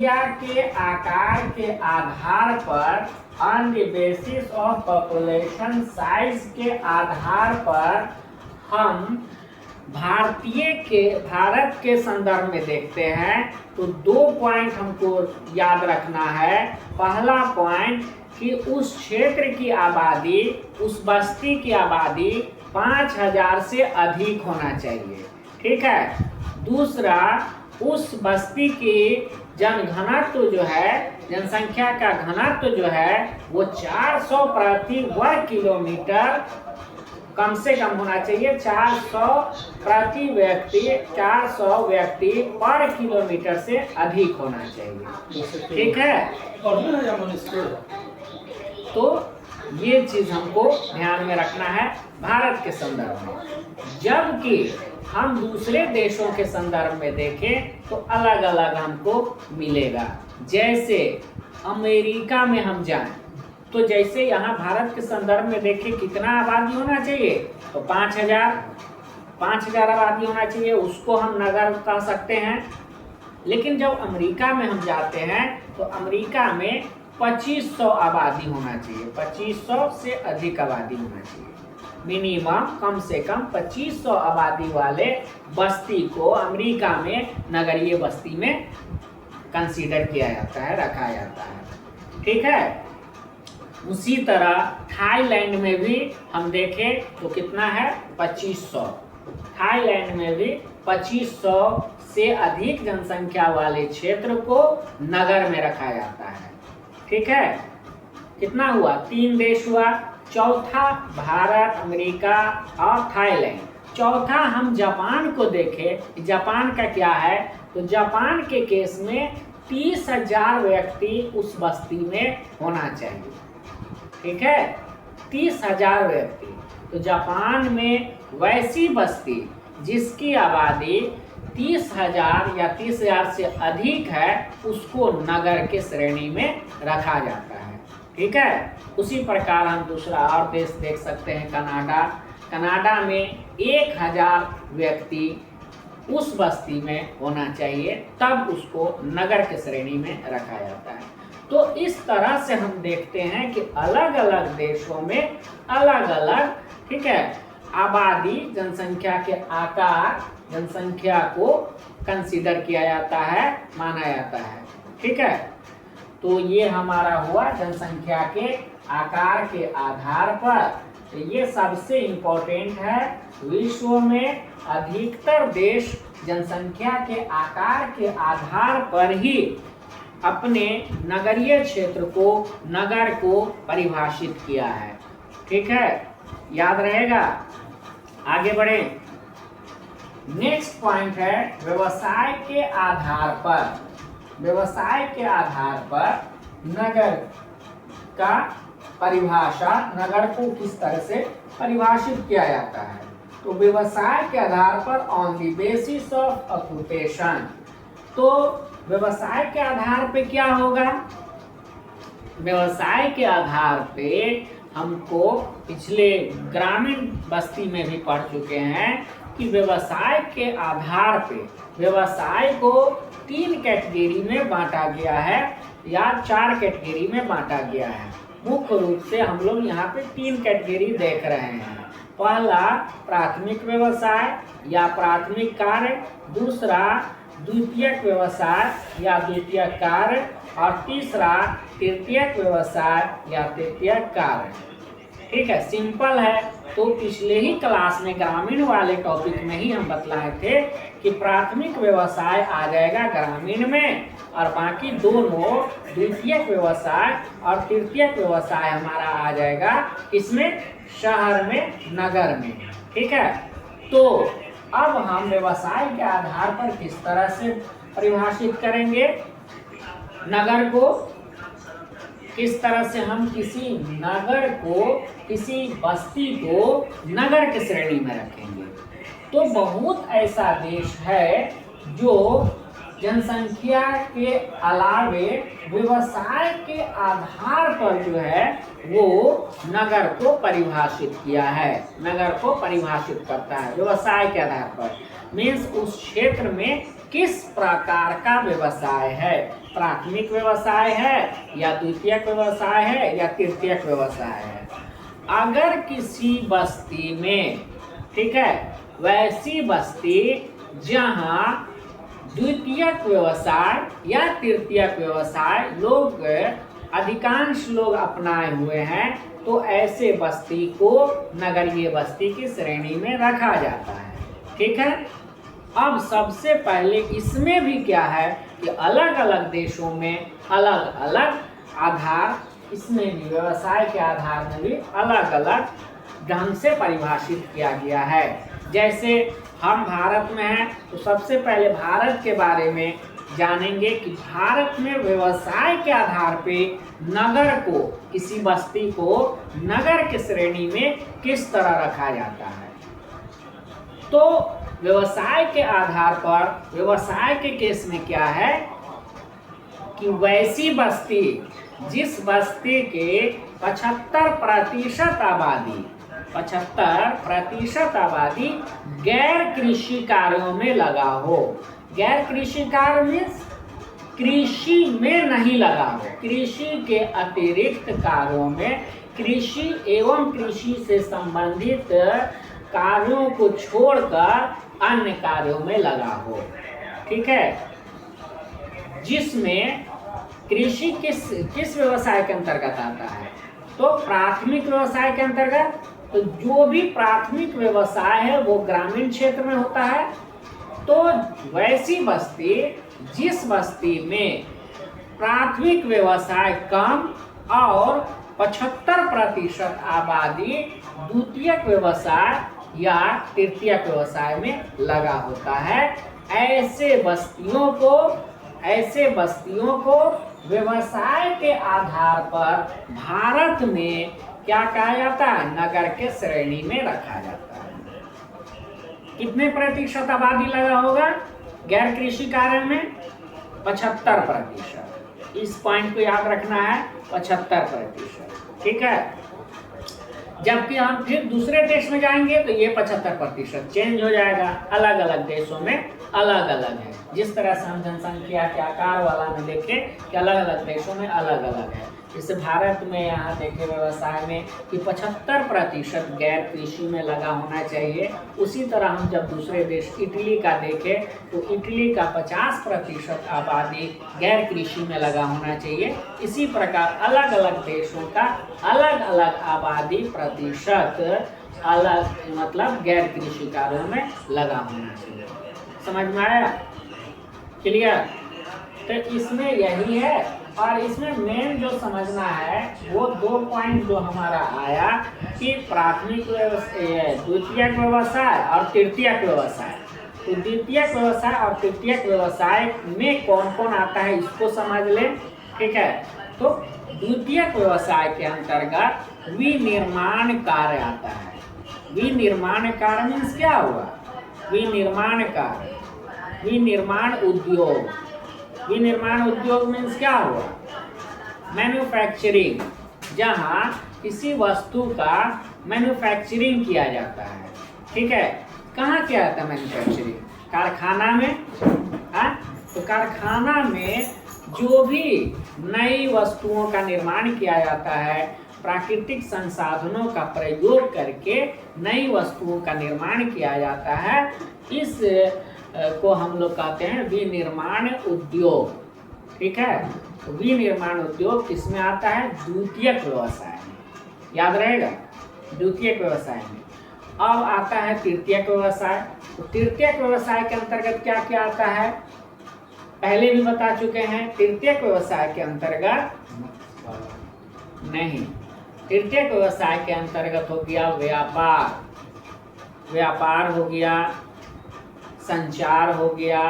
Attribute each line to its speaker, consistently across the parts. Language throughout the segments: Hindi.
Speaker 1: इंडिया के आकार के आधार पर on the basis of population size के आधार पर हम भारत के संदर्भ में देखते हैं तो 2 पॉइंट हमको याद रखना है। पहला पॉइंट कि उस क्षेत्र की आबादी, उस बस्ती की आबादी 5000 से अधिक होना चाहिए, ठीक है। दूसरा, उस बस्ती की जनघनत्व जो है, जनसंख्या का घनत्व जो है वो 400 प्रति वर्ग किलोमीटर कम से कम होना चाहिए। 400 व्यक्ति पर किलोमीटर से अधिक होना चाहिए, ठीक है। तो ये चीज हमको ध्यान में रखना है भारत के संदर्भ में। जबकि हम दूसरे देशों के संदर्भ में देखें तो अलग अलग हमको मिलेगा। जैसे अमेरिका में हम जाएं तो जैसे यहाँ भारत के संदर्भ में देखें कितना आबादी होना चाहिए, तो 5000 आबादी होना चाहिए, उसको हम नगर कह सकते हैं। लेकिन जब अमेरिका में हम जाते हैं तो अमेरिका में 2500 आबादी होना चाहिए, 2500 से अधिक आबादी होना चाहिए। मिनिमम कम से कम 2500 आबादी वाले बस्ती को अमेरिका में नगरीय बस्ती में कंसीडर किया जाता है, रखा जाता है, ठीक है। उसी तरह थाईलैंड में भी हम देखें तो कितना है, 2500। थाईलैंड में भी 2500 से अधिक जनसंख्या वाले क्षेत्र को नगर में रखा जाता है, ठीक है। कितना हुआ, 3 देश हुआ। चौथा भारत, अमेरिका और थाईलैंड। चौथा हम जापान को देखें, जापान का क्या है, तो जापान के केस में 30,000 व्यक्ति उस बस्ती में होना चाहिए, ठीक है। 30,000 व्यक्ति। तो जापान में वैसी बस्ती जिसकी आबादी 30,000 या 30,000 से अधिक है उसको नगर के श्रेणी में रखा जाता है, ठीक है। उसी प्रकार हम दूसरा और देश देख सकते हैं, कनाडा। कनाडा में 1000 व्यक्ति उस बस्ती में होना चाहिए, तब उसको नगर के श्रेणी में रखा जाता है। तो इस तरह से हम देखते हैं कि अलग अलग देशों में अलग अलग, ठीक है, आबादी, जनसंख्या के आकार, जनसंख्या को कंसीडर किया जाता है, माना जाता है, ठीक है। तो ये हमारा हुआ जनसंख्या के आकार के आधार पर। तो ये सबसे इम्पोर्टेंट है। विश्व में अधिकतर देश जनसंख्या के आकार के आधार पर ही अपने नगरीय क्षेत्र को, नगर को परिभाषित किया है, ठीक है, याद रहेगा। आगे बढ़े। नेक्स्ट पॉइंट है व्यवसाय के आधार पर। व्यवसाय के आधार पर नगर का परिभाषा, नगर को किस तरह से परिभाषित किया जाता है। तो व्यवसाय के आधार पर on the basis of occupation. तो व्यवसाय के आधार पे क्या होगा, व्यवसाय के आधार पे हमको पिछले ग्रामीण बस्ती में भी पढ़ चुके हैं कि व्यवसाय के आधार पे व्यवसाय को 3 कैटेगरी में बांटा गया है या 4 कैटेगरी में बांटा गया है। मुख्य रूप से हम लोग यहाँ पे 3 कैटेगरी देख रहे हैं। पहला प्राथमिक व्यवसाय या प्राथमिक कार्य, दूसरा द्वितीयक व्यवसाय या द्वितीयक कार्य, और तीसरा तृतीयक व्यवसाय या तृतीयक कार्य, ठीक है। सिंपल है। तो पिछले ही क्लास में ग्रामीण वाले टॉपिक में ही हम बतलाए थे कि प्राथमिक व्यवसाय आ जाएगा ग्रामीण में, और बाकी दोनों द्वितीयक व्यवसाय और तृतीयक व्यवसाय हमारा आ जाएगा इसमें, शहर में, नगर में, ठीक है। तो अब हम व्यवसाय के आधार पर किस तरह से परिभाषित करेंगे नगर को, किस तरह से हम किसी नगर को, किसी बस्ती को नगर के श्रेणी में रखेंगे। तो बहुत ऐसा देश है जो जनसंख्या के अलावे व्यवसाय के आधार पर जो है वो नगर को परिभाषित किया है, नगर को परिभाषित करता है व्यवसाय के आधार पर। मीन्स उस क्षेत्र में किस प्रकार का व्यवसाय है, प्राथमिक व्यवसाय है या द्वितीयक व्यवसाय है या तृतीयक व्यवसाय है। अगर किसी बस्ती में, ठीक है, वैसी बस्ती जहां द्वितीयक व्यवसाय या तृतीयक व्यवसाय लोग अधिकांश लोग अपनाए हुए हैं, तो ऐसे बस्ती को नगरीय बस्ती की श्रेणी में रखा जाता है। ठीक है। अब सबसे पहले इसमें भी क्या है कि अलग अलग देशों में अलग अलग आधार, इसमें भी व्यवसाय के आधार में भी अलग अलग ढंग से परिभाषित किया गया है। जैसे हम भारत में हैं तो सबसे पहले भारत के बारे में जानेंगे कि भारत में व्यवसाय के आधार पे नगर को, किसी बस्ती को नगर की श्रेणी में किस तरह रखा जाता है। तो व्यवसाय के आधार पर, व्यवसाय के केस में क्या है कि वैसी बस्ती जिस बस्ती के 75% आबादी, 75% आबादी गैर कृषि कार्यों में लगा हो। गैर कृषि कार्य मीन्स कृषि में नहीं लगा हो, कृषि के अतिरिक्त कार्यों में, कृषि एवं कृषि से संबंधित कार्यों को छोड़कर अन्य कार्यों में लगा हो। ठीक है। जिसमें कृषि किस व्यवसाय के अंतर्गत आता है, तो प्राथमिक व्यवसाय के अंतर्गत। तो जो भी प्राथमिक व्यवसाय है वो ग्रामीण क्षेत्र में होता है। तो वैसी बस्ती जिस बस्ती में प्राथमिक व्यवसाय कम और 75% आबादी द्वितीयक व्यवसाय या तृतीयक व्यवसाय में लगा होता है, ऐसे बस्तियों को व्यवसाय के आधार पर भारत में क्या कहा जाता है, नगर के श्रेणी में रखा जाता है। कितने प्रतिशत आबादी लगा होगा गैर कृषि कार्य में? 75%। इस पॉइंट को याद रखना है, 75%। ठीक है। जबकि हम फिर दूसरे देश में जाएंगे तो ये 75% चेंज हो जाएगा। अलग अलग देशों में अलग अलग है। जिस तरह से हम जनसंख्या के आकार वाला में देखें कि अलग अलग देशों में अलग अलग है। जैसे भारत में यहाँ देखें व्यवसाय में कि 75% गैर कृषि में लगा होना चाहिए, उसी तरह हम जब दूसरे देश इटली का देखें तो इटली का 50% आबादी गैर कृषि में लगा होना चाहिए। इसी प्रकार अलग अलग देशों का अलग अलग आबादी प्रतिशत अलग, मतलब गैर कृषि कार्यों में लगा होना चाहिए। समझ में आया? क्लियर? तो इसमें यही है। और इसमें मेन जो समझना है वो 2 पॉइंट जो हमारा आया कि प्राथमिक व्यवसाय, द्वितीयक व्यवसाय और तृतीयक व्यवसाय। तो द्वितीयक व्यवसाय और तृतीयक व्यवसाय में कौन कौन आता है इसको समझ लें। ठीक है। तो द्वितीयक व्यवसाय के अंतर्गत विनिर्माण कार्य आता है। विनिर्माण कार्य मीन्स क्या हुआ? विनिर्माण कार्य, विनिर्माण उद्योग। विनिर्माण उद्योग मीन्स क्या हुआ? मैन्युफैक्चरिंग, जहाँ किसी वस्तु का मैन्युफैक्चरिंग किया जाता है। ठीक है। कहाँ किया जाता है मैन्युफैक्चरिंग? कारखाना में। तो कारखाना में जो भी नई वस्तुओं का निर्माण किया जाता है, प्राकृतिक संसाधनों का प्रयोग करके नई वस्तुओं का निर्माण किया जाता है, इस को हम लोग कहते हैं विनिर्माण उद्योग। ठीक है। तो विनिर्माण उद्योग किसमें आता है? द्वितीयक व्यवसाय में। याद रहेगा, द्वितीयक व्यवसाय में। अब आता है तृतीयक व्यवसाय। तो तृतीयक व्यवसाय के अंतर्गत क्या क्या आता है पहले भी बता चुके हैं। तृतीयक व्यवसाय के अंतर्गत नहीं, तृतीयक व्यवसाय के अंतर्गत हो गया व्यापार, व्यापार हो गया, संचार हो गया,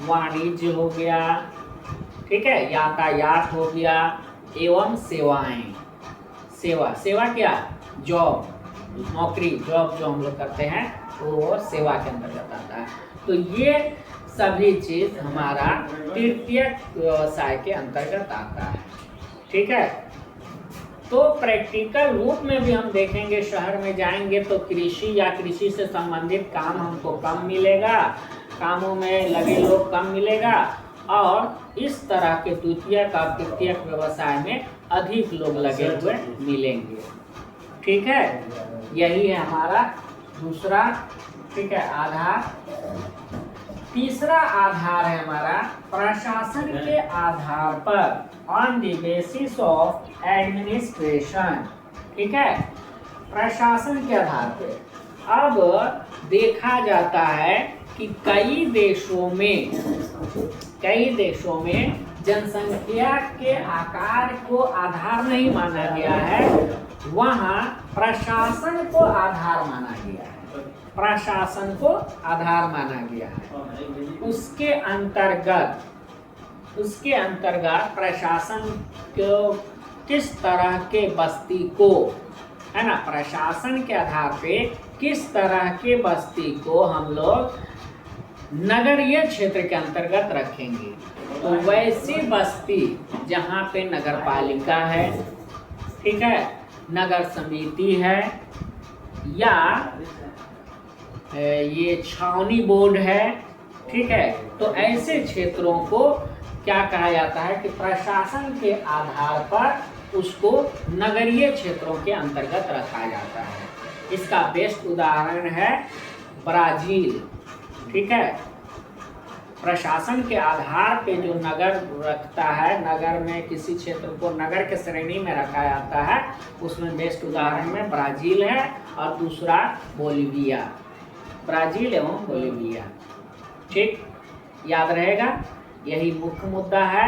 Speaker 1: वाणिज्य हो गया, ठीक है, यातायात हो गया, एवं सेवाएं। सेवा, सेवा क्या? जॉब, नौकरी, जॉब जो हम लोग करते हैं वो सेवा के अंतर्गत आता है। तो ये सभी चीज हमारा तृतीयक व्यवसाय के अंतर्गत आता है। ठीक है। तो प्रैक्टिकल रूप में भी हम देखेंगे, शहर में जाएंगे तो कृषि या कृषि से संबंधित काम हमको कम मिलेगा, कामों में लगे लोग कम मिलेगा और इस तरह के द्वितीयक और तृतीयक व्यवसाय में अधिक लोग लगे हुए मिलेंगे। ठीक है, यही है हमारा दूसरा, ठीक है, आधार। तीसरा आधार है हमारा प्रशासन के आधार पर, on the basis of administration. ठीक है, प्रशासन के आधार पे। अब देखा जाता है कि कई देशों में जनसंख्या के आकार को आधार नहीं माना गया है, वहाँ प्रशासन को आधार माना गया है। प्रशासन को आधार माना गया है। उसके अंतर्गत प्रशासन को किस तरह के बस्ती को, है ना, प्रशासन के आधार पे किस तरह के बस्ती को हम लोग नगरीय क्षेत्र के अंतर्गत रखेंगे। तो वैसी बस्ती जहाँ पे नगर पालिका है, ठीक है, नगर समिति है, या ये छावनी बोर्ड है, ठीक है, तो ऐसे क्षेत्रों को क्या कहा जाता है कि प्रशासन के आधार पर उसको नगरीय क्षेत्रों के अंतर्गत रखा जाता है। इसका बेस्ट उदाहरण है ब्राजील। ठीक है, प्रशासन के आधार पे जो नगर रखता है, नगर में किसी क्षेत्र को नगर के श्रेणी में रखा जाता है, उसमें बेस्ट उदाहरण में ब्राजील है और दूसरा बोलिविया। ब्राजील एवं बोलिविया। ठीक, याद रहेगा, यही मुख्य मुद्दा है।